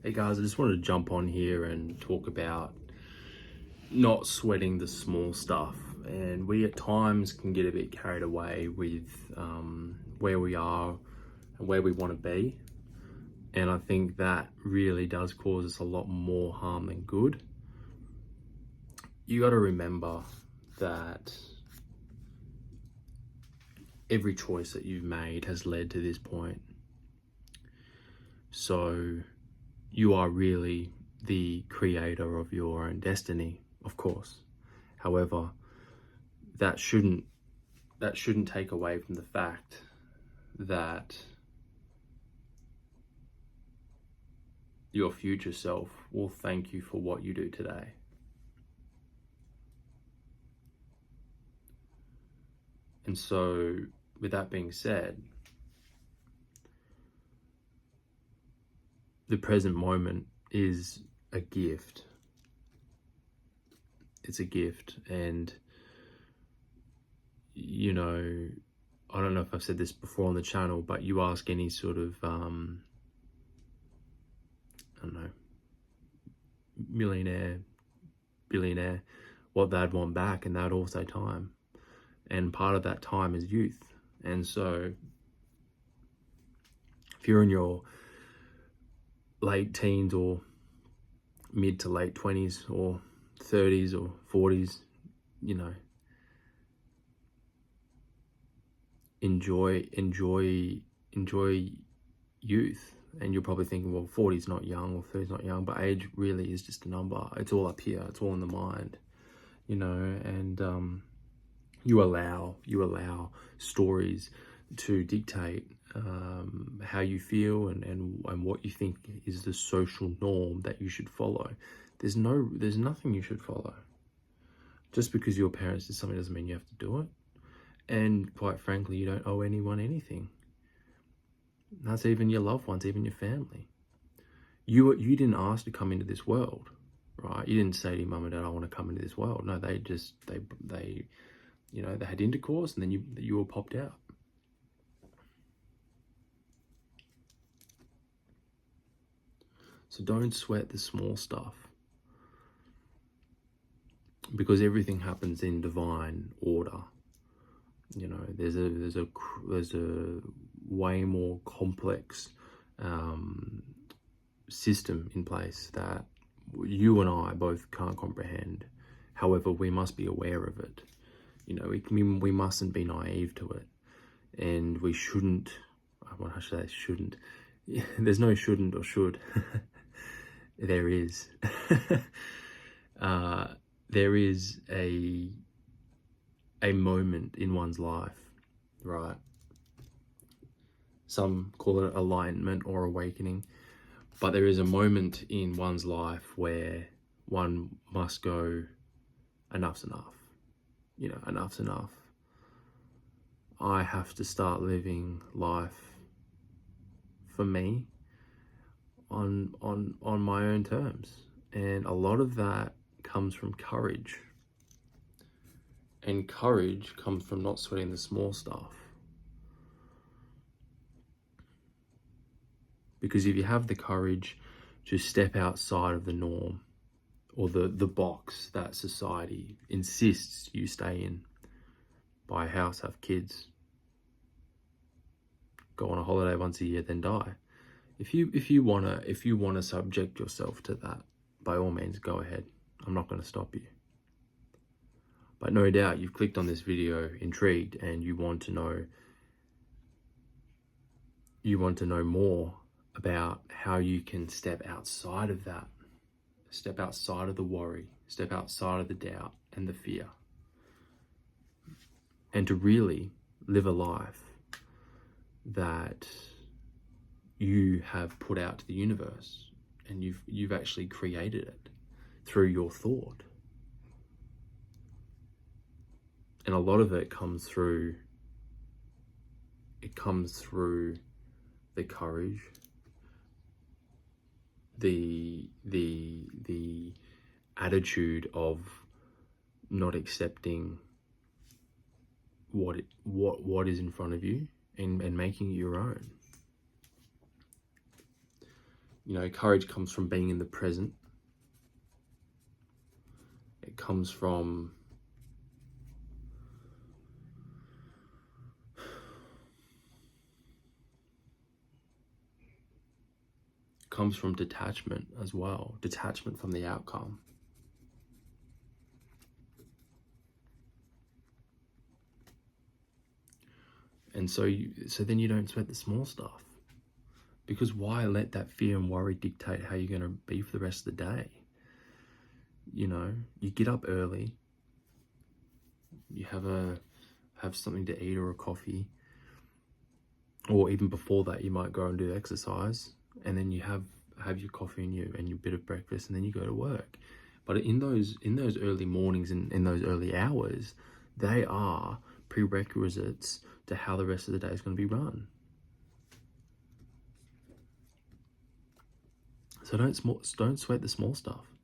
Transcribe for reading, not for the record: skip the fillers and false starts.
Hey guys, I just wanted to jump on here and talk about not sweating the small stuff. And we at times can get a bit carried away with where we are and where we want to be. And I think that really does cause us a lot more harm than good. You got to remember that every choice that you've made has led to this point. So you are really the creator of your own destiny, of course. However, that shouldn't take away from the fact that your future self will thank you for what you do today. And so, with that being said, the present moment is a gift. It's a gift. And, you know, I don't know if I've said this before on the channel, but you ask any sort of, I don't know, millionaire, billionaire, what they'd want back, and they'd all say time. And part of that time is youth. And so, if you're in your late teens or mid to late 20s or 30s or 40s, you know, enjoy youth. And you're probably thinking, well, 40 is not young or 30 is not young, but age really is just a number. It's all up here. It's all in the mind, you know. And you allow stories to dictate how you feel and what you think is the social norm that you should follow. There's nothing you should follow. Just because your parents did something doesn't mean you have to do it. And quite frankly, you don't owe anyone anything. That's even your loved ones, even your family. You didn't ask to come into this world, right? You didn't say to your mum and dad, I want to come into this world. No, they you know, they had intercourse and then you all popped out. So don't sweat the small stuff, because everything happens in divine order. You know, there's a way more complex system in place that you and I both can't comprehend. However, we must be aware of it. You know, we mustn't be naive to it, and we shouldn't. Well, I should say shouldn't. There's no shouldn't or should. There is. There is a moment in one's life, right? Some call it alignment or awakening, but there is a moment in one's life where one must go, enough's enough. You know, enough's enough. I have to start living life for me on my own terms. And a lot of that comes from courage. And courage comes from not sweating the small stuff. Because if you have the courage to step outside of the norm or the box that society insists you stay in, buy a house, have kids, go on a holiday once a year, then die. If you wanna subject yourself to that, by all means, go ahead. I'm not going to stop you. But no doubt you've clicked on this video intrigued and you want to know more about how you can step outside of that, step outside of the worry, step outside of the doubt and the fear, and to really live a life that you have put out to the universe, and you've actually created it through your thought. And a lot of it comes through the courage, the attitude of not accepting what is in front of you and making it your own. You know, courage comes from being in the present. It comes from detachment as well, detachment from the outcome. And so then you don't sweat the small stuff, because why let that fear and worry dictate how you're going to be for the rest of the day? You know, you get up early, you have something to eat or a coffee, or even before that you might go and do exercise, and then you have your coffee and your bit of breakfast, and then you go to work. But in those early mornings and in those early hours, they are prerequisites to how the rest of the day is going to be run. So don't sweat the small stuff.